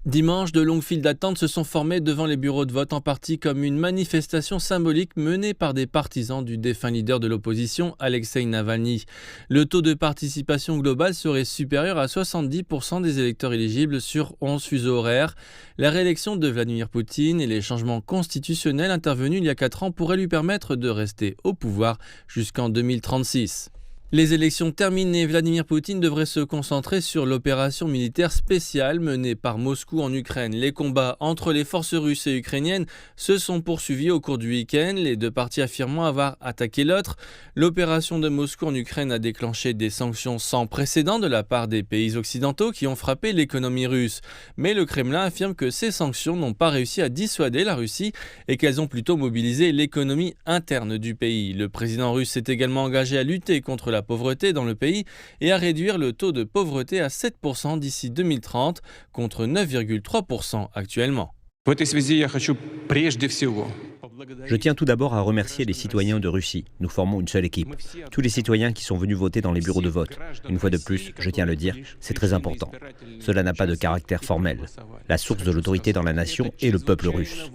Dimanche, de longues files d'attente se sont formées devant les bureaux de vote, en partie comme une manifestation symbolique menée par des partisans du défunt leader de l'opposition, Alexeï Navalny. Le taux de participation global serait supérieur à 70% des électeurs éligibles sur 11 fuseaux horaires. La réélection de Vladimir Poutine et les changements constitutionnels intervenus il y a 4 ans pourraient lui permettre de rester au pouvoir jusqu'en 2036. Les élections terminées, Vladimir Poutine devrait se concentrer sur l'opération militaire spéciale menée par Moscou en Ukraine. Les combats entre les forces russes et ukrainiennes se sont poursuivis au cours du week-end, les deux parties affirmant avoir attaqué l'autre. L'opération de Moscou en Ukraine a déclenché des sanctions sans précédent de la part des pays occidentaux qui ont frappé l'économie russe. Mais le Kremlin affirme que ces sanctions n'ont pas réussi à dissuader la Russie et qu'elles ont plutôt mobilisé l'économie interne du pays. Le président russe s'est également engagé à lutter contre la pauvreté dans le pays et à réduire le taux de pauvreté à 7% d'ici 2030 contre 9,3% actuellement. Je tiens tout d'abord à remercier les citoyens de Russie. Nous formons une seule équipe. Tous les citoyens qui sont venus voter dans les bureaux de vote. Une fois de plus, je tiens à le dire, c'est très important. Cela n'a pas de caractère formel. La source de l'autorité dans la nation est le peuple russe.